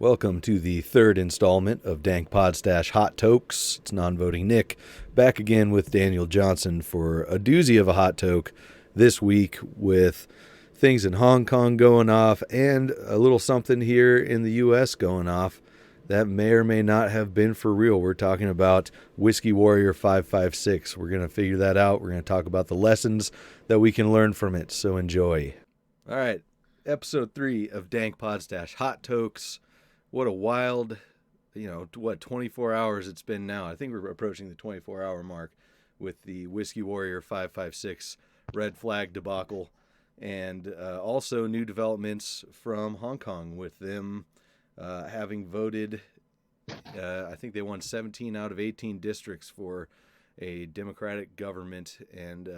Welcome to the third installment of Dank Podstash Hot Tokes. It's non-voting Nick, back again with Daniel Johnson for a doozy of a hot toke this week with things in Hong Kong going off and a little something here in the U.S. going off that may or may not have been for real. We're talking about Whiskey Warrior 556. We're going to figure that out. We're going to talk about the lessons that we can learn from it, so enjoy. All right, episode 3 of Dank Podstash Hot Tokes. What a wild, 24 hours it's been now. I think we're approaching the 24-hour mark with the Whiskey Warrior 556 red flag debacle, and also new developments from Hong Kong with them having voted. I think they won 17 out of 18 districts for a democratic government and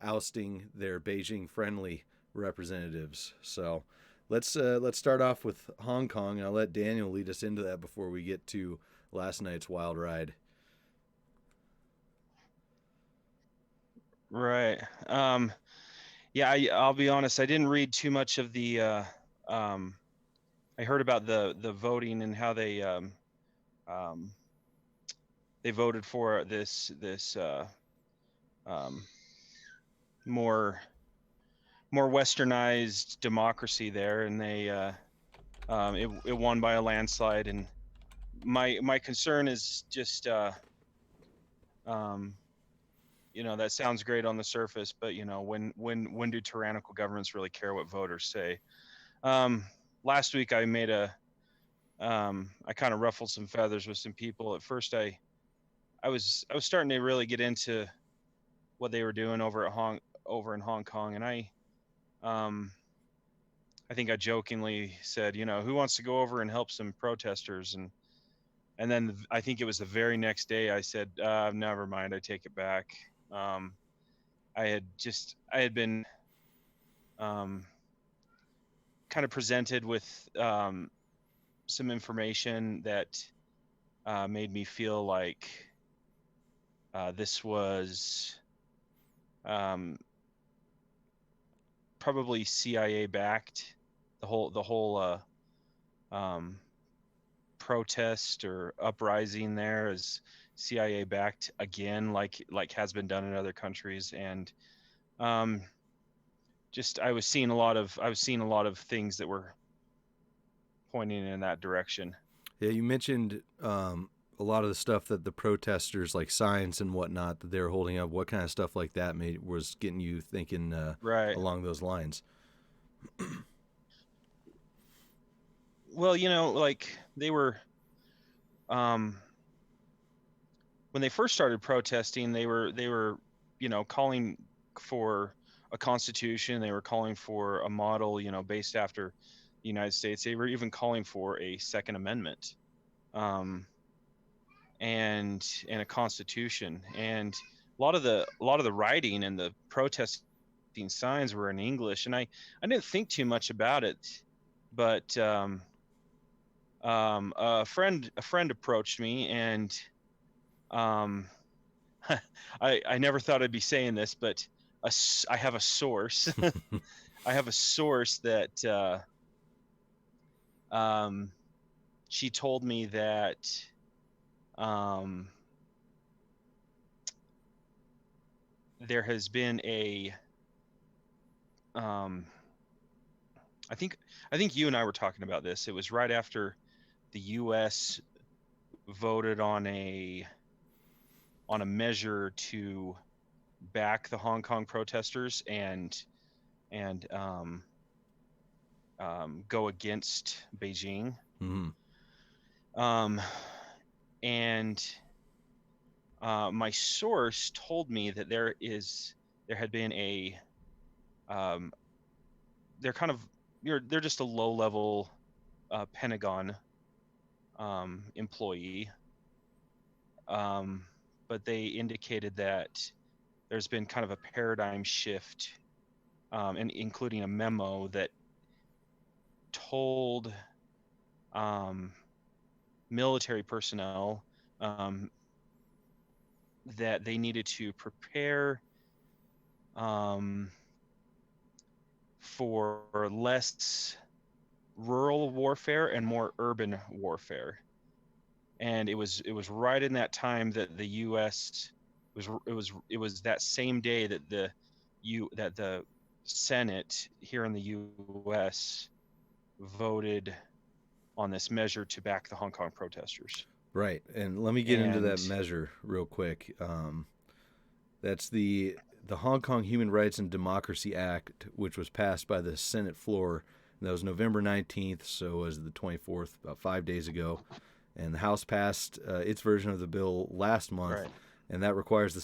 ousting their Beijing-friendly representatives. So let's start off with Hong Kong, and I'll let Daniel lead us into that before we get to last night's wild ride. Right. Yeah, I'll be honest. I didn't read too much of the. I heard about the voting and how um, they voted for this um, more westernized democracy there, and it won by a landslide. And my concern is just um, that sounds great on the surface, but when do tyrannical governments really care what voters say? Um, Last week I kind of ruffled some feathers with some people. At first I was starting to really get into what they were doing over in Hong Kong, and um I think I jokingly said, who wants to go over and help some protesters? And then I think it was the very next day I said, never mind, I take it back. um I had been um kind of presented with some information that made me feel like this was um, probably CIA backed. The whole um, protest or uprising there is CIA backed again, like has been done in other countries. And um, just I was seeing a lot of things that were pointing in that direction. Yeah, you mentioned a lot of the stuff that the protesters, like signs and whatnot, that they were holding up. What kind of stuff like that was getting you thinking Right. along those lines? Well, like they were um, when they first started protesting, they were calling for a constitution. They were calling for a model, based after the United States. They were even calling for a Second Amendment, um, and a constitution. And a lot of the writing and the protesting signs were in English, and I didn't think too much about it. But a friend approached me, and um, I never thought I'd be saying this, but I have a source. I have a source that um, she told me that um, there has been a um, I think I think you and I were talking about this. It was right after the U.S. voted on a measure to back the Hong Kong protesters and go against Beijing. Mm-hmm. Um, and My source told me that there had been a um, they're kind of they're just a low level Pentagon employee, um, but they indicated that there's been kind of a paradigm shift, and including a memo that told um, military personnel um, that they needed to prepare um, for less rural warfare and more urban warfare. And it was right in that time that the U.S. it was that same day that the Senate here in the U.S. voted on this measure to back the Hong Kong protesters. Right. And let me get into that And measure real quick. That's the Hong Kong Human Rights and Democracy Act, which was passed by the Senate floor. And that was November 19th, so it was the 24th, about 5 days ago. And the House passed its version of the bill last month, right, and that requires the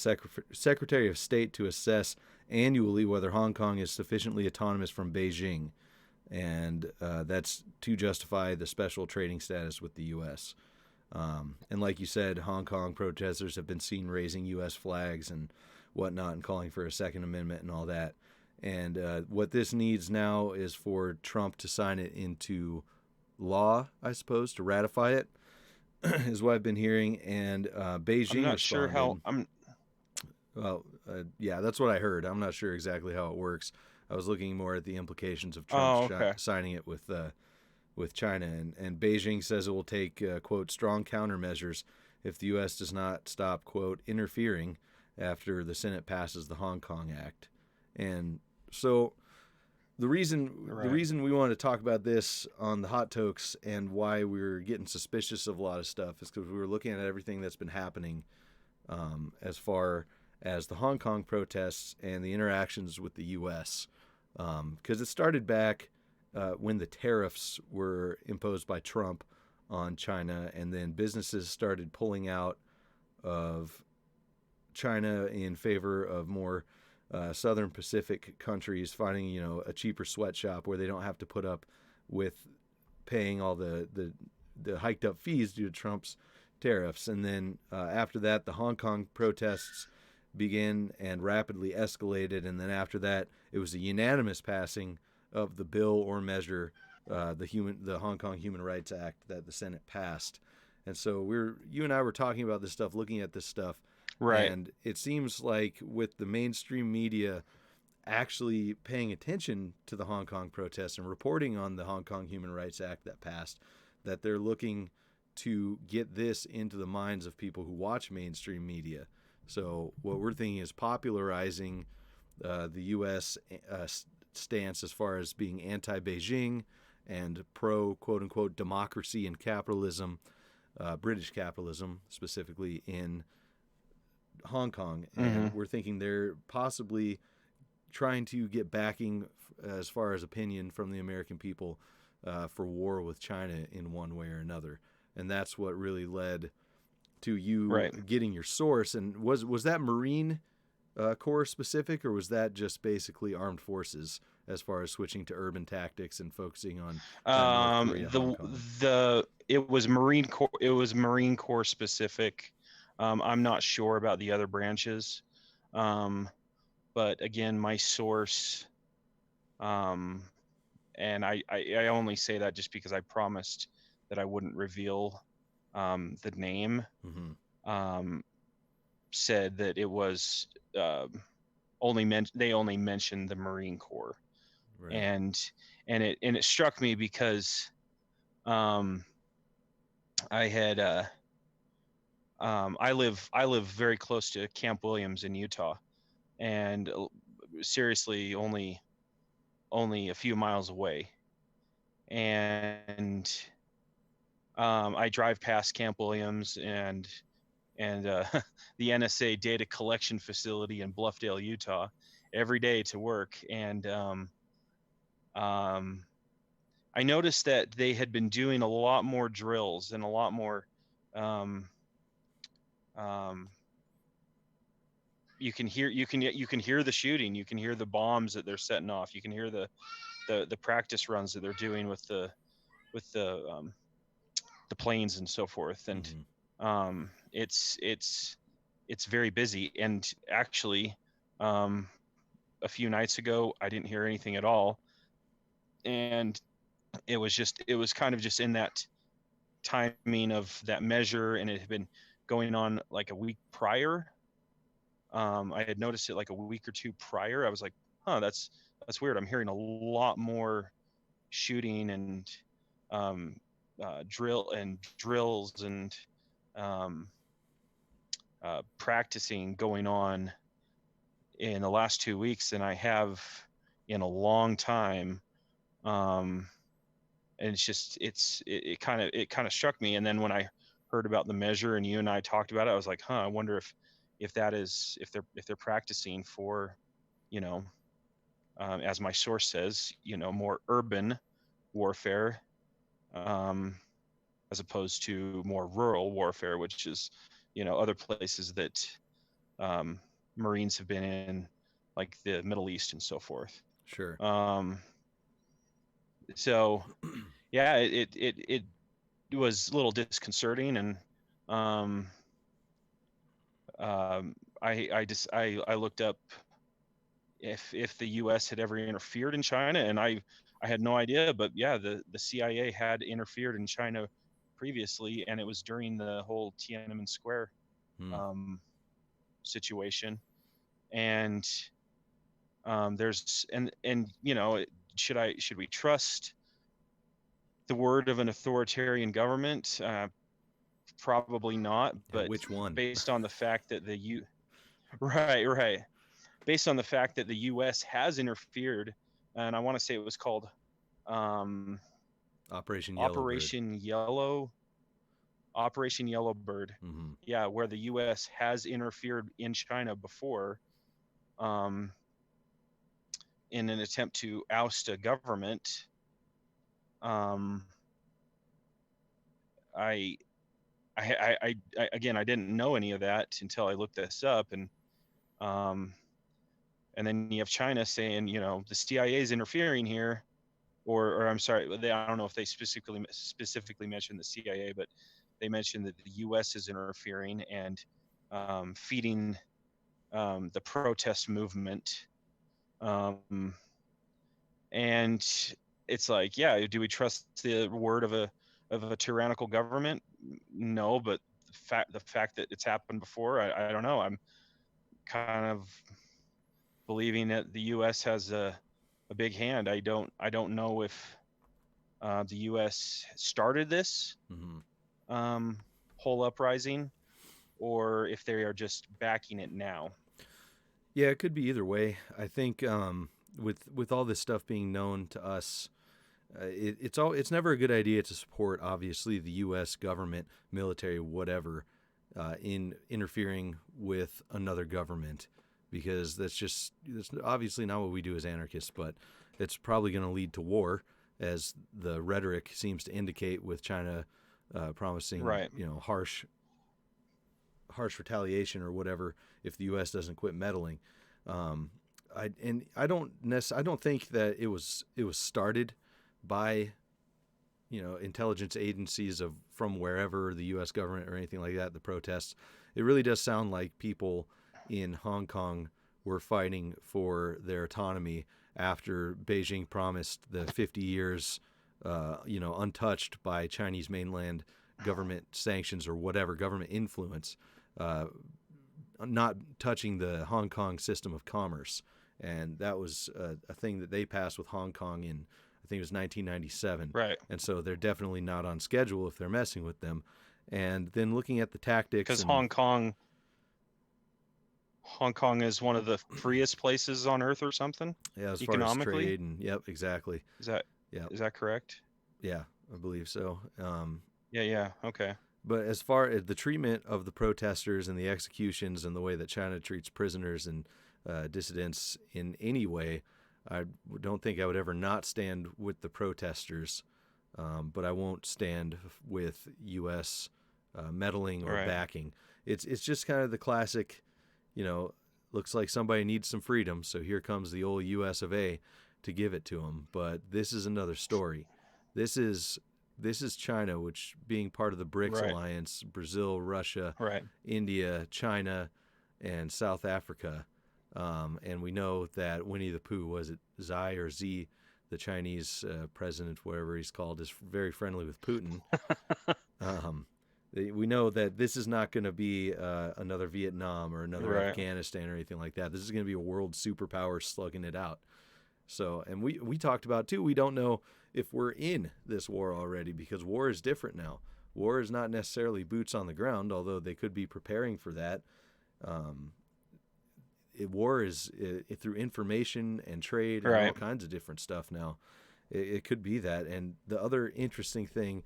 Secretary of State to assess annually whether Hong Kong is sufficiently autonomous from Beijing, and that's to justify the special trading status with the U.S. And like you said, Hong Kong protesters have been seen raising U.S. flags and whatnot and calling for a Second Amendment and all that. And what this needs now is for Trump to sign it into law, I suppose, to ratify it, is what I've been hearing. And I'm Beijing not sure how responded. I'm Well, yeah, that's what I heard. I'm not sure exactly how it works. I was looking more at the implications of Trump Oh, okay. signing it with China, and Beijing says it will take quote strong countermeasures if the U.S. does not stop quote interfering after the Senate passes the Hong Kong Act, and so the Right. reason we want to talk about this on the Hot Tokes and why we're getting suspicious of a lot of stuff is because we were looking at everything that's been happening as far as the Hong Kong protests and the interactions with the U.S. Because it started back when the tariffs were imposed by Trump on China, and then businesses started pulling out of China in favor of more Southern Pacific countries, finding a cheaper sweatshop where they don't have to put up with paying all the hiked up fees due to Trump's tariffs. And then after that, the Hong Kong protests began and rapidly escalated. And then after that, it was a unanimous passing of the bill or measure, the Hong Kong Human Rights Act that the Senate passed. And so you and I were talking about this stuff, looking at this stuff, Right. and it seems like with the mainstream media actually paying attention to the Hong Kong protests and reporting on the Hong Kong Human Rights Act that passed, that they're looking to get this into the minds of people who watch mainstream media. So what we're thinking is popularizing the U.S. Stance as far as being anti-Beijing and pro quote unquote democracy and capitalism, British capitalism specifically in Hong Kong, Mm-hmm. and we're thinking they're possibly trying to get backing as far as opinion from the American people for war with China in one way or another, and that's what really led to you Right. getting your source. And was that Marine Corps specific, or was that just basically armed forces as far as switching to urban tactics and focusing on that North Korea, Hong The Kong? the it was Marine Corps. It was Marine Corps specific. I'm not sure about the other branches, um, but again, my source, um, and I only say that just because I promised that I wouldn't reveal the name. Mm-hmm. Um, said that it was they only mentioned the Marine Corps, Right. and it struck me because um, I had I live very close to Camp Williams in Utah, and seriously only a few miles away, and I drive past Camp Williams and the NSA data collection facility in Bluffdale, Utah, every day to work, and um, I noticed that they had been doing a lot more drills and a lot more. Um, um, you can hear the shooting. You can hear the bombs that they're setting off. You can hear the practice runs that they're doing with the planes and so forth. And Mm-hmm. um, it's very busy. And actually, um, a few nights ago, I didn't hear anything at all, and it was kind of just in that timing of that measure, and it had been going on like a week prior. I had noticed it like a week or two prior. I was like, huh, that's weird. I'm hearing a lot more shooting, drills and um, practicing going on in the last 2 weeks than I have in a long time. And it's just it kind of struck me. And then when I heard about the measure and you and I talked about it, I was like, I wonder if that is if they're practicing for, you know, as my source says, more urban warfare, as opposed to more rural warfare, which is, other places that Marines have been in, like the Middle East and so forth. Sure. So yeah, it was a little disconcerting, and um, I looked up if the U.S. had ever interfered in China, and I had no idea, but yeah, the CIA had interfered in China previously, and it was during the whole Tiananmen Square um, situation, and there's and should we trust the word of an authoritarian government? Probably not, Yeah, but which one? based on the fact that right, based on the fact that the U.S. has interfered, and I want to say it was called um, Operation Yellowbird. Operation Yellow Operation Yellowbird. Mm-hmm. Yeah, where the U.S. has interfered in China before, um, in an attempt to oust a government. Um, I, again, I didn't know any of that until I looked this up, um, and then you have China saying, the CIA is interfering here, or I'm sorry, I don't know if they specifically mentioned the CIA, but they mentioned that the U.S. is interfering and feeding the protest movement, and it's like, yeah, do we trust the word of a tyrannical government? No, but the fact that it's happened before, I don't know. I'm kind of believing that the U.S. has a big hand. I don't know if the U.S. started this Mm-hmm. um, whole uprising, or if they are just backing it now. Yeah, it could be either way. I think with all this stuff being known to us, it's never a good idea to support obviously the U.S. government, military, whatever, in interfering with another government, because that's obviously not what we do as anarchists. But it's probably going to lead to war, as the rhetoric seems to indicate, with China promising Right. harsh retaliation or whatever if the U.S. doesn't quit meddling. I don't think that it was started by intelligence agencies from wherever, the U.S. government or anything like that. The protests, it really does sound like people in Hong Kong were fighting for their autonomy after Beijing promised the 50 years, untouched by Chinese mainland government sanctions or whatever government influence, not touching the Hong Kong system of commerce. And that was a thing that they passed with Hong Kong in, I think it was 1997. Right. And so they're definitely not on schedule if they're messing with them. And then looking at the tactics Because and Hong Kong is one of the freest places on earth or something, yeah, as far as economically. trade and yep, exactly. Is that Yeah, is that correct? yeah, I believe so. Yeah. Okay. But as far as the treatment of the protesters and the executions and the way that China treats prisoners and dissidents in any way, I don't think I would ever not stand with the protesters, but I won't stand with U.S. Meddling or Right. backing. It's just kind of the classic, looks like somebody needs some freedom, so here comes the old U.S. of A. to give it to them. But this is another story. This is China, which, being part of the BRICS Right. alliance, Brazil, Russia, Right. India, China, and South Africa. And we know that Winnie the Pooh, was it Xi or Z, the Chinese president, whatever he's called, is very friendly with Putin. We know that this is not going to be another Vietnam or another Right. Afghanistan or anything like that. This is going to be a world superpower slugging it out. So, and we talked about too, we don't know if we're in this war already, because war is different now. War is not necessarily boots on the ground, although they could be preparing for that. War is through information and trade and all Right. kinds of different stuff now. It could be that. And the other interesting thing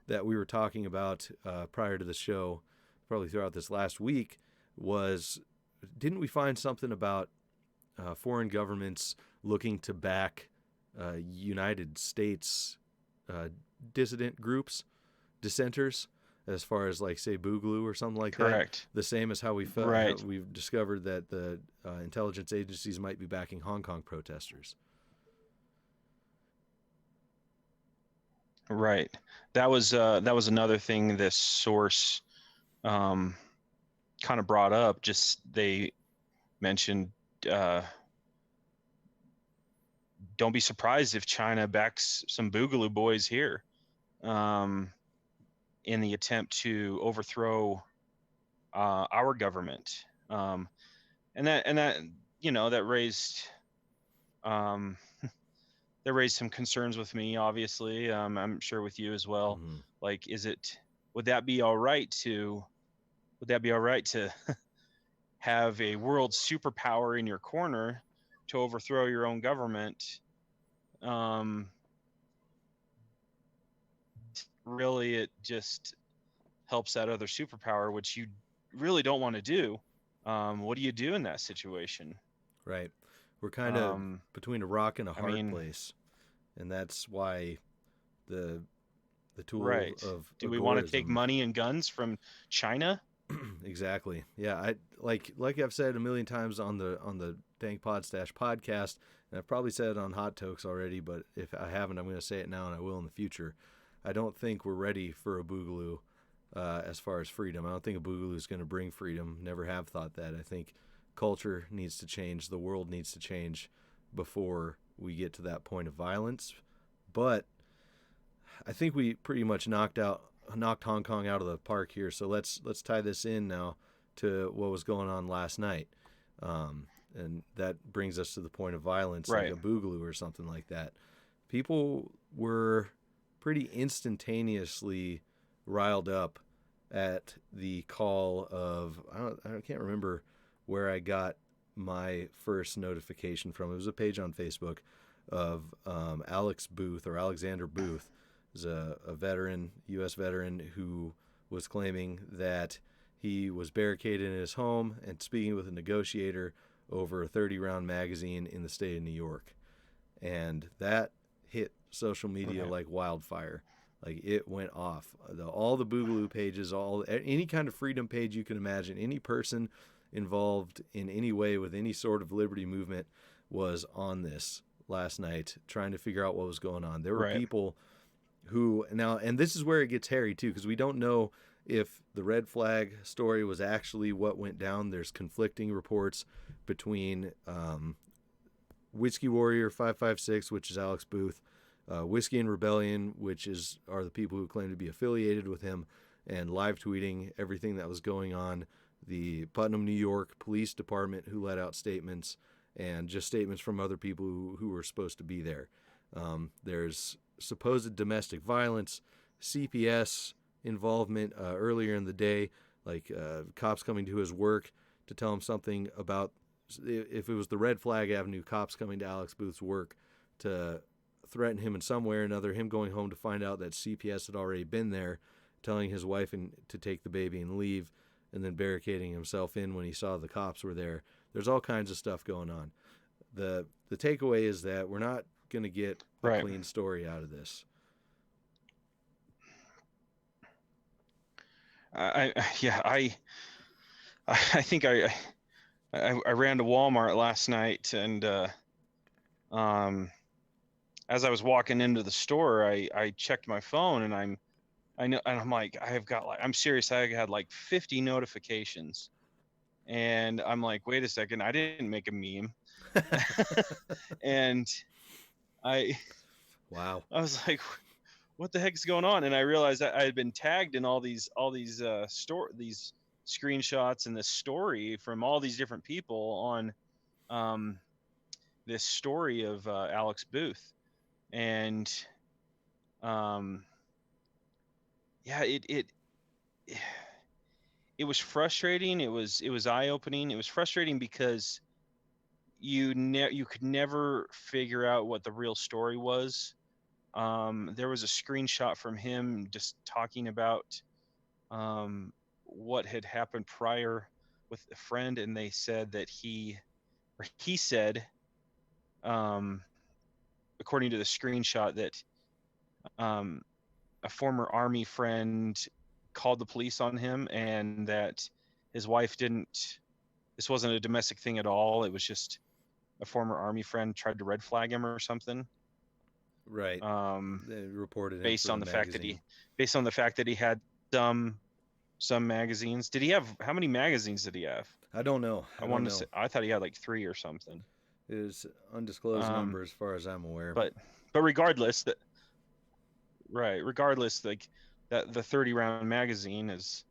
that we were talking about prior to the show, probably throughout this last week, was didn't we find something about foreign governments looking to back United States dissident groups, dissenters, as far as like say Boogaloo or something like Correct. that? The same as how Right. we've discovered that the intelligence agencies might be backing Hong Kong protesters. Right. That was another thing this source kind of brought up. Just they mentioned, don't be surprised if China backs some Boogaloo boys here, in the attempt to overthrow our government. And that that raised um, that raised some concerns with me. Obviously, I'm sure with you as well. Mm-hmm. Like, would that be all right to have a world superpower in your corner to overthrow your own government? Really, it just helps that other superpower, which you really don't want to do. What do you do in that situation? Right. We're kind of Um, between a rock and a I hard mean, place, and that's why the tool right. of Do we want to take agorism. money and guns from China? Exactly. Yeah, I like I've said a million times on the Dank podcast, and I've probably said it on Hot Tokes already, but if I haven't, I'm going to say it now, and I will in the future. I don't think we're ready for a Boogaloo as far as freedom. I don't think a Boogaloo is going to bring freedom. Never have thought that. I think culture needs to change. The world needs to change before we get to that point of violence. But I think we pretty much knocked Hong Kong out of the park here. So let's tie this in now to what was going on last night, and that brings us to the point of violence, like Right. a Boogaloo or something like that. People were pretty instantaneously riled up at the call of I can't remember where I got my first notification from. It was a page on Facebook of Alex Booth or Alexander Booth, is a veteran, U.S. veteran, who was claiming that he was barricaded in his home and speaking with a negotiator over a 30-round magazine in the state of New York. And that hit social media Right. like wildfire. Like it went off. All the Boogaloo pages, any kind of freedom page you can imagine, any person involved in any way with any sort of liberty movement was on this last night, trying to figure out what was going on. There were Right. people who now, and this is where it gets hairy too, because we don't know if the red flag story was actually what went down. There's conflicting reports between Whiskey Warrior 556, which is Alex Booth, Whiskey and Rebellion, which are the people who claim to be affiliated with him, and live tweeting everything that was going on. The Putnam, New York Police Department, who let out statements, and just statements from other people who were supposed to be there. There's supposed domestic violence, CPS involvement earlier in the day, like cops coming to his work to tell him something about, if it was the Red Flag Avenue cops coming to Alex Booth's work to threaten him in some way or another, him going home to find out that CPS had already been there, telling his wife to take the baby and leave, and then barricading himself in when he saw the cops were there. There's all kinds of stuff going on. The takeaway is that we're not going to get a Right. clean story out of this. I think I ran to Walmart last night, and as I was walking into the store, I checked my phone, and I'm like, I'm serious, I had like 50 notifications, and I'm like, wait a second, I didn't make a meme. And I Wow. I was like, what the heck is going on? And I realized that I had been tagged in all these these screenshots and this story from all these different people on this story of Alex Booth. And um, yeah, it was frustrating. It was eye opening. It was frustrating because you could never figure out what the real story was. There was a screenshot from him just talking about um, what had happened prior with a friend, and they said that he said, um, according to the screenshot, that um, a former army friend called the police on him, and that his wife didn't. This wasn't a domestic thing at all. It was just a former army friend tried to red flag him or something. Right. Um, They reported him based for on a the fact that he, magazine. based on the fact that he had some magazines. Did he have, how many magazines did he have? I don't know. I I don't wanted to say, know. I thought he had like 3 or something. It is undisclosed Um, number as far as I'm aware. but regardless, that right, regardless, like that the 30-round magazine is,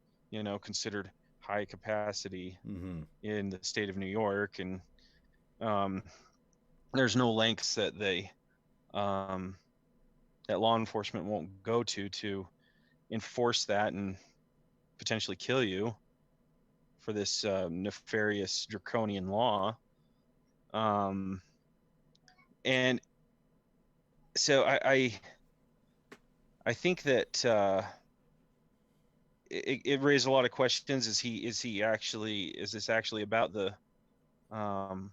considered high capacity Mm-hmm. in the state of New York, and um, there's no lengths that um, that law enforcement won't go to enforce that and potentially kill you for this nefarious draconian law. Um, and so I think that it raised a lot of questions. Is this actually about um,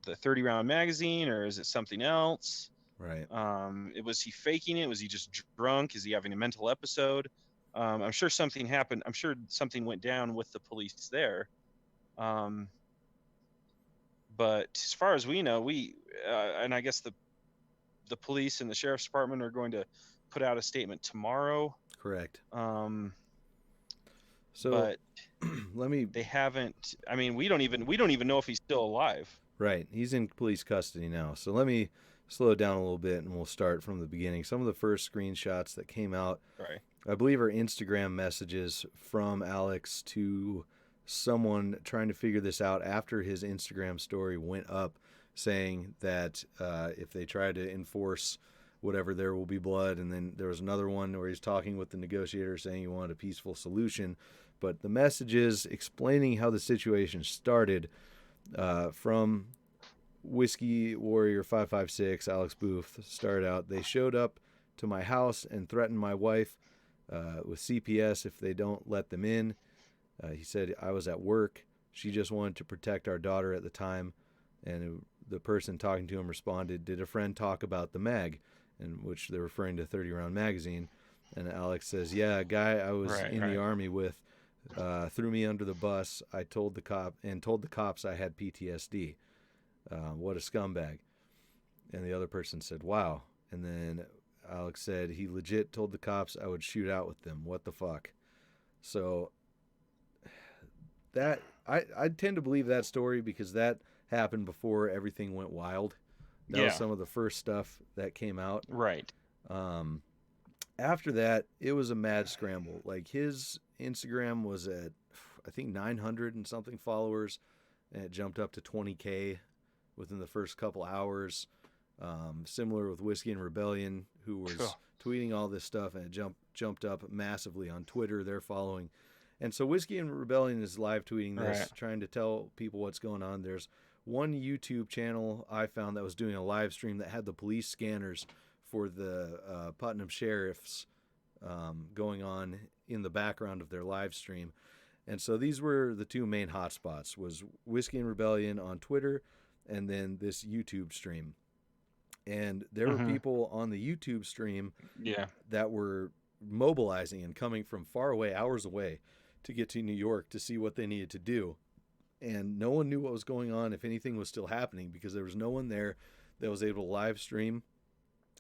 the 30-round magazine, or is it something else? Right. Was he faking it? Was he just drunk? Is he having a mental episode? I'm sure something happened. I'm sure something went down with the police there. Um, but as far as we know, and I guess the police and the sheriff's department are going to put out a statement tomorrow. Correct. Um, So but let me. they haven't. I mean, we don't even know if he's still alive. Right. He's in police custody now. So let me slow it down a little bit and we'll start from the beginning. Some of the first screenshots that came out, Right. I believe, are Instagram messages from Alex to someone trying to figure this out after his Instagram story went up, saying that if they try to enforce whatever, there will be blood. And then there was another one where he's talking with the negotiator saying he wanted a peaceful solution. But the messages explaining how the situation started from Whiskey Warrior 556, Alex Booth, started out. They showed up to my house and threatened my wife with CPS if they don't let them in. He said I was at work. She just wanted to protect our daughter at the time. And the person talking to him responded, "Did a friend talk about the mag?" In which they're referring to 30 Round Magazine. And Alex says, "Yeah, a guy I was Right. in the Right. Army with threw me under the bus. I told the cops I had PTSD. What a scumbag." And the other person said, "Wow." And then Alex said he legit told the cops I would shoot out with them. What the fuck? So that I tend to believe that story because that happened before everything went wild. That was Yeah. some of the first stuff that came out. Right. Um, After that, it was a mad scramble. Like his Instagram was at I think 900 and something followers, and it jumped up to 20K within the first couple hours. Similar with Whiskey and Rebellion, who was tweeting all this stuff, and it jumped up massively on Twitter. They're following, and so Whiskey and Rebellion is live tweeting this, Right. trying to tell people what's going on. There's one YouTube channel I found that was doing a live stream that had the police scanners for the Putnam sheriffs going on in the background of their live stream. And so these were the two main hotspots: was Whiskey and Rebellion on Twitter, and then this YouTube stream. And there were Mm-hmm. people on the YouTube stream Yeah. that were mobilizing and coming from far away, hours away, to get to New York to see what they needed to do. And no one knew what was going on, if anything was still happening, because there was no one there that was able to live stream,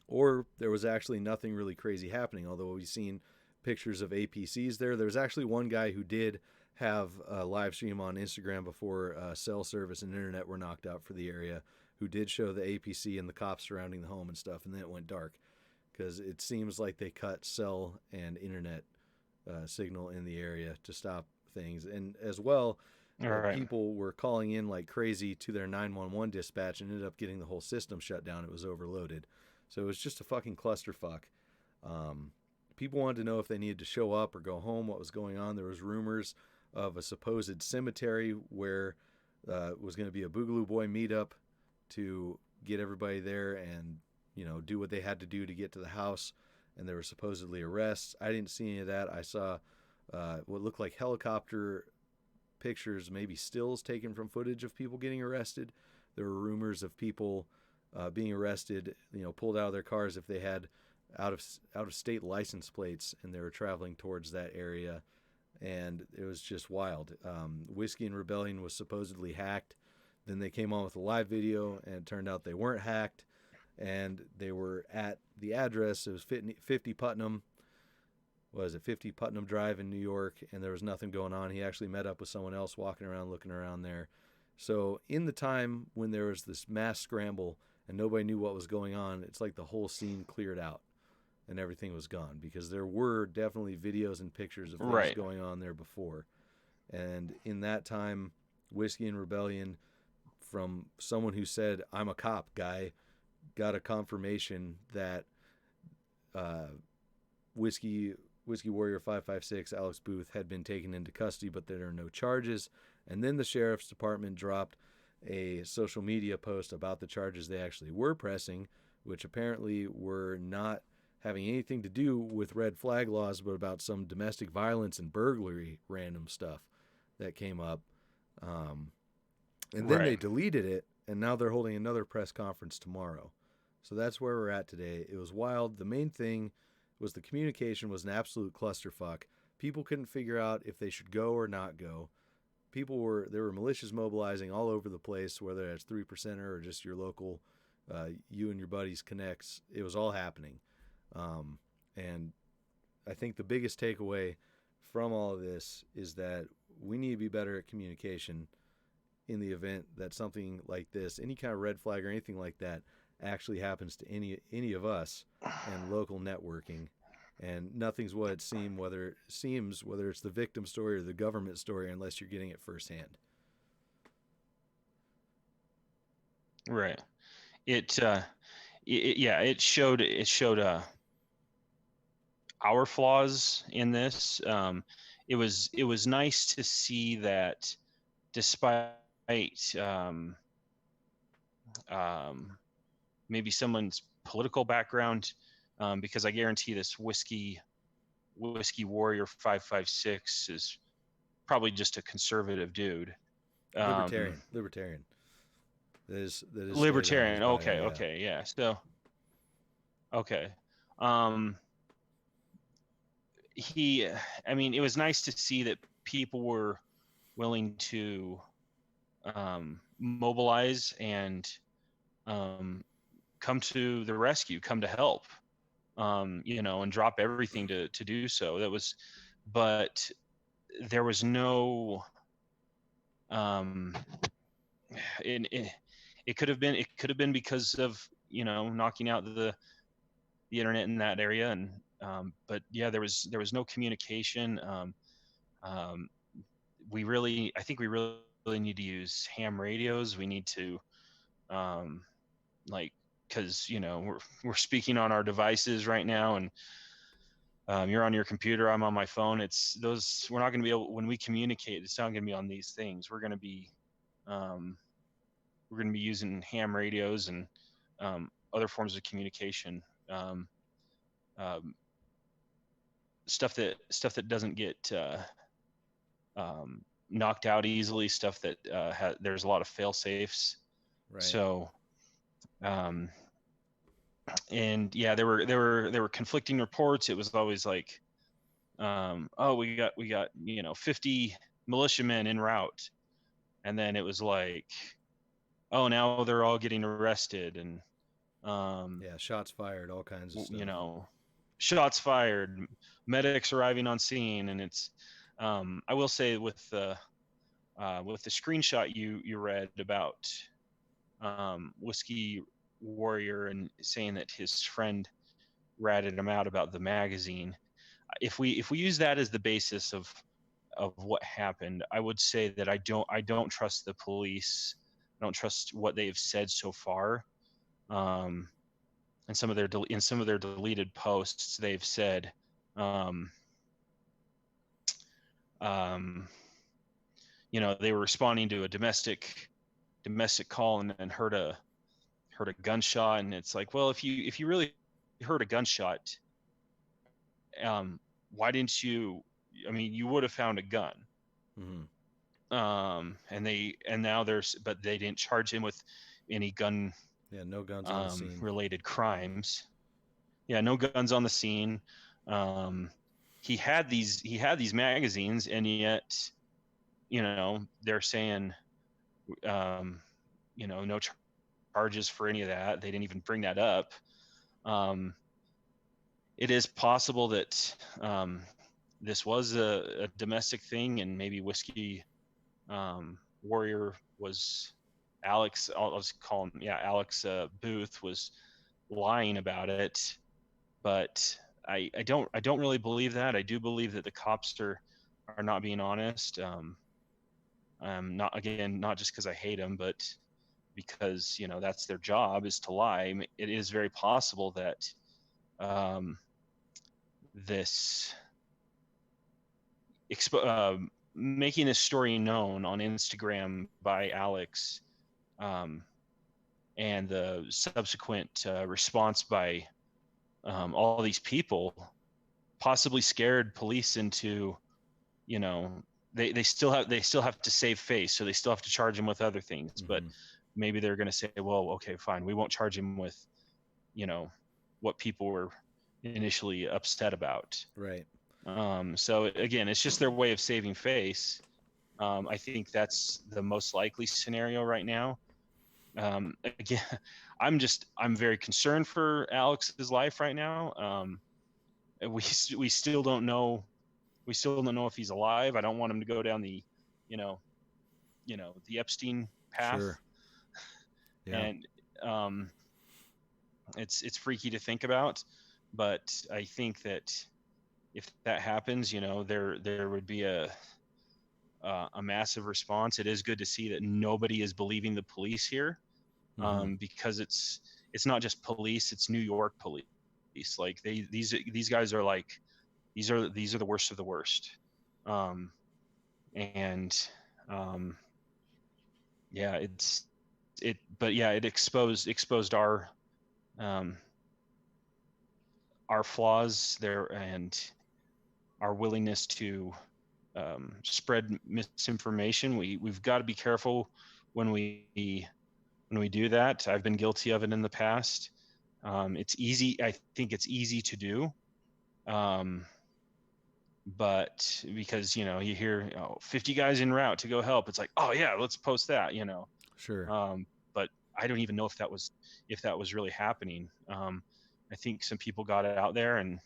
or there was actually nothing really crazy happening. Although we've seen pictures of APCs there. There was actually one guy who did have a live stream on Instagram before cell service and internet were knocked out for the area, who did show the APC and the cops surrounding the home and stuff, and then it went dark because it seems like they cut cell and internet signal in the area to stop things. And as well, All right. people were calling in like crazy to their 911 dispatch and ended up getting the whole system shut down. It was overloaded. So it was just a fucking clusterfuck. Um, People wanted to know if they needed to show up or go home, what was going on. There was rumors of a supposed cemetery where was going to be a Boogaloo Boy meetup to get everybody there and do what they had to do to get to the house. And there were supposedly arrests. I didn't see any of that. I saw what looked like helicopter pictures, maybe stills taken from footage of people getting arrested. There were rumors of people being arrested, pulled out of their cars if they had out of state license plates and they were traveling towards that area, and it was just wild. Whiskey and Rebellion was supposedly hacked. Then they came on with a live video, and it turned out they weren't hacked, and they were at the address. It was 50 Putnam. Was it 50 Putnam Drive in New York, and there was nothing going on. He actually met up with someone else walking around, looking around there. So in the time when there was this mass scramble and nobody knew what was going on, it's like the whole scene cleared out and everything was gone, because there were definitely videos and pictures of things Right. going on there before. And in that time, Whiskey and Rebellion, from someone who said, "I'm a cop guy," got a confirmation that Whiskey Warrior 556, Alex Booth, had been taken into custody, but there are no charges. And then the sheriff's department dropped a social media post about the charges they actually were pressing, which apparently were not having anything to do with red flag laws, but about some domestic violence and burglary random stuff that came up. And then they deleted it, and now they're holding another press conference tomorrow. So that's where we're at today. It was wild. The main thing was the communication was an absolute clusterfuck. People couldn't figure out if they should go or not go. There were militias mobilizing all over the place, whether it's 3%er or just your local, you and your buddies connects. It was all happening. And I think the biggest takeaway from all of this is that we need to be better at communication in the event that something like this, any kind of red flag or anything like that, actually happens to any of us, and local networking. And nothing's what it seems, whether it's the victim story or the government story, unless you're getting it firsthand. Right. It showed our flaws in this. It was nice to see that despite maybe someone's political background, because I guarantee this whiskey warrior 556 is probably just a conservative dude. Libertarian. That is Libertarian. bio, Okay. yeah. Okay. Yeah. So, okay. It was nice to see that people were willing to mobilize and come to the rescue, come to help, and drop everything to do so. But there was no, it could have been because of, knocking out the internet in that area. And, but yeah, there was no communication. I think we really need to use ham radios. We need to, because we're speaking on our devices right now, and you're on your computer, I'm on my phone. We're not going to be able, when we communicate, it's not going to be on these things. We're going to be using ham radios and other forms of communication, stuff that doesn't get knocked out easily, stuff that there's a lot of fail safes. Right. So, and yeah, there were conflicting reports. It was always like, we got 50 militiamen en route, and then it was like, oh, now they're all getting arrested, and shots fired, all kinds of stuff. Shots fired, medics arriving on scene. And it's, I will say, with the screenshot you read about Whiskey Warrior and saying that his friend ratted him out about the magazine, if we use that as the basis of what happened, I would say that I don't trust the police. I don't trust what they've said so far. and in some of their deleted posts, they've said, they were responding to a domestic call and heard a gunshot, and it's like, well, if you really heard a gunshot, why didn't you? I mean, you would have found a gun. Mm-hmm. And now but they didn't charge him with any gun. Yeah, no guns on the scene. Related crimes. Yeah, no guns on the scene. He had these magazines, and yet, they're saying, no charges for any of that. They didn't even bring that up. It is possible that this was a domestic thing, and maybe Whiskey Warrior was Alex. I'll just call him, Alex Booth was lying about it. But I don't really believe that. I do believe that the cops are not being honest. Not just because I hate them, but because that's their job, is to lie. I mean, it is very possible that this making this story known on Instagram by Alex, and the subsequent response by all these people, possibly scared police into, they still have to save face, so they still have to charge him with other things. Mm-hmm. But maybe they're going to say, well, okay, fine, we won't charge him with what people were initially upset about. Right. So again, it's just their way of saving face. I think that's the most likely scenario right now. Again, I'm very concerned for Alex's life right now. We still don't know. We still don't know if he's alive. I don't want him to go down the, the Epstein path. Sure. Yeah. And it's freaky to think about, but I think that if that happens, there would be a massive response. It is good to see that nobody is believing the police here, because it's not just police; it's New York police. Like these guys are like, these are the worst of the worst. It exposed our flaws there, and our willingness to spread misinformation. We've got to be careful when we do that. I've been guilty of it in the past. It's easy. I think it's easy to do. But because, you hear 50 guys en route to go help, it's like, oh yeah, let's post that, Sure. But I don't even know if that was really happening. I think some people got it out there, and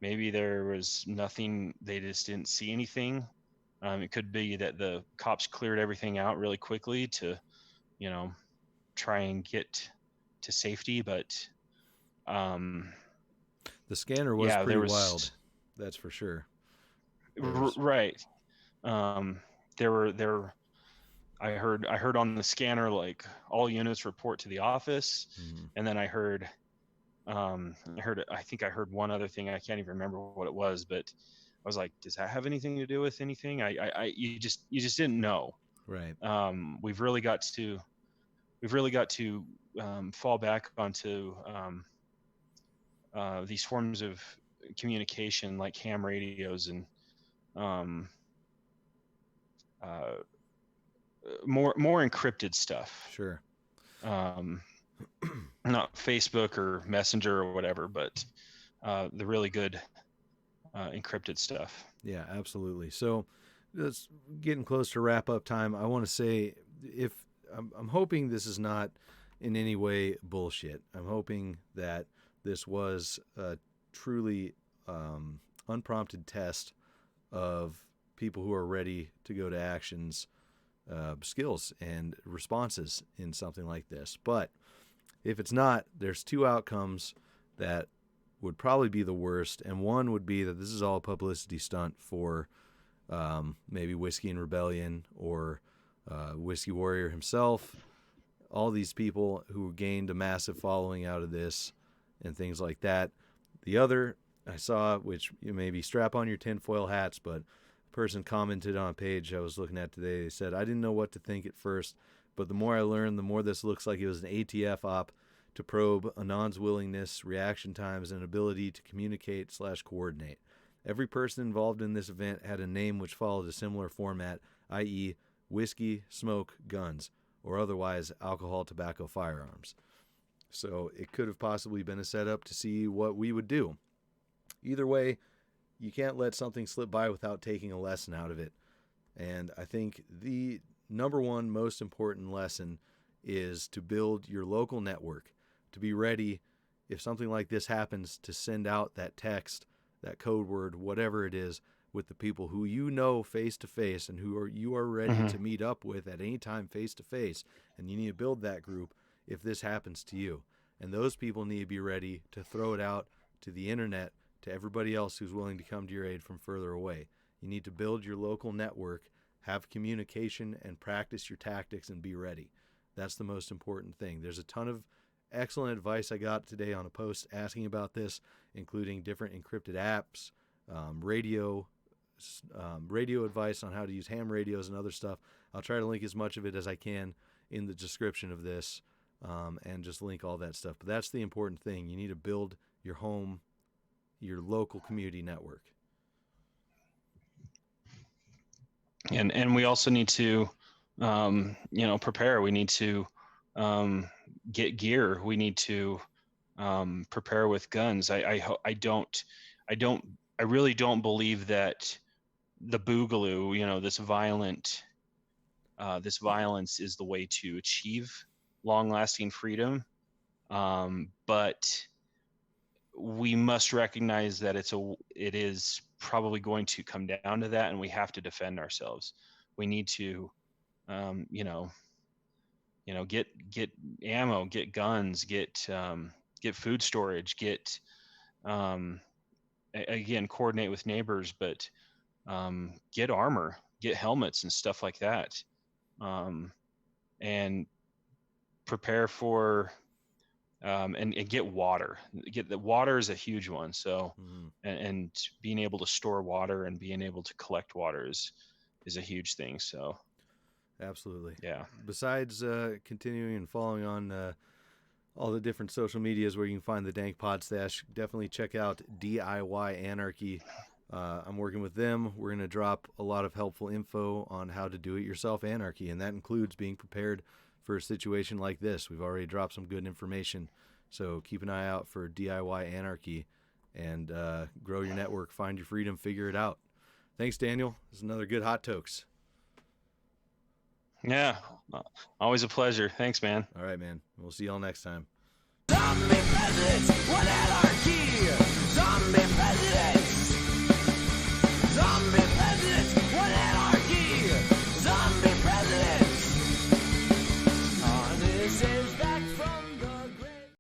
maybe there was nothing. They just didn't see anything. It could be that the cops cleared everything out really quickly to, try and get to safety. But the scanner was pretty wild. That's for sure. Right. I heard on the scanner, like, all units report to the office. And then I think I heard one other thing. I can't even remember what it was, but I was like, does that have anything to do with anything? You just didn't know. Right. We've really got to fall back onto these forms of communication, like ham radios and more encrypted stuff. Sure. Not Facebook or Messenger or whatever, but the really good encrypted stuff. Yeah, absolutely. So it's getting close to wrap up time. I want to say, if I'm hoping this is not in any way bullshit. I'm hoping that this was a truly unprompted test of people who are ready to go to actions, skills and responses in something like this. But if it's not, there's two outcomes that would probably be the worst. And one would be that this is all a publicity stunt for maybe Whiskey and Rebellion or Whiskey Warrior himself. All these people who gained a massive following out of this and things like that. The other I saw, which you maybe strap on your tinfoil hats, but a person commented on a page I was looking at today. They said, I didn't know what to think at first, but the more I learned, the more this looks like it was an ATF op to probe Anon's willingness, reaction times, and ability to communicate/coordinate. Every person involved in this event had a name which followed a similar format, i.e., whiskey, smoke, guns, or otherwise alcohol, tobacco, firearms. So it could have possibly been a setup to see what we would do. Either way, you can't let something slip by without taking a lesson out of it. And I think the number one most important lesson is to build your local network, to be ready if something like this happens, to send out that text, that code word, whatever it is, with the people who you know face to face and who you are ready to meet up with at any time face to face. And you need to build that group if this happens to you. And those people need to be ready to throw it out to the internet, to everybody else who's willing to come to your aid from further away. You need to build your local network, have communication, and practice your tactics and be ready. That's the most important thing. There's a ton of excellent advice I got today on a post asking about this, including different encrypted apps, radio advice on how to use ham radios and other stuff. I'll try to link as much of it as I can in the description of this, and just link all that stuff. But that's the important thing. You need to build your home, your local community network. And we also need to prepare. We need to get gear. We need to prepare with guns. I really don't believe that the boogaloo, this violence is the way to achieve long-lasting freedom. But we must recognize that it is probably going to come down to that, and we have to defend ourselves. We need to, get ammo, get guns, get food storage, get, again, coordinate with neighbors, but get armor, get helmets and stuff like that, and prepare for. And get water. The water is a huge one. So, and being able to store water and being able to collect water is a huge thing. So, absolutely. Yeah. Besides continuing and following on all the different social medias where you can find the Dank Pod Stash, definitely check out DIY Anarchy. I'm working with them. We're going to drop a lot of helpful info on how to do it yourself anarchy, and that includes being prepared for a situation like this. We've already dropped some good information, so keep an eye out for DIY Anarchy and grow your network, find your freedom, figure it out. Thanks, Daniel. This is another good Hot Tokes. Yeah, always a pleasure. Thanks, man. All right, man. We'll see y'all next time.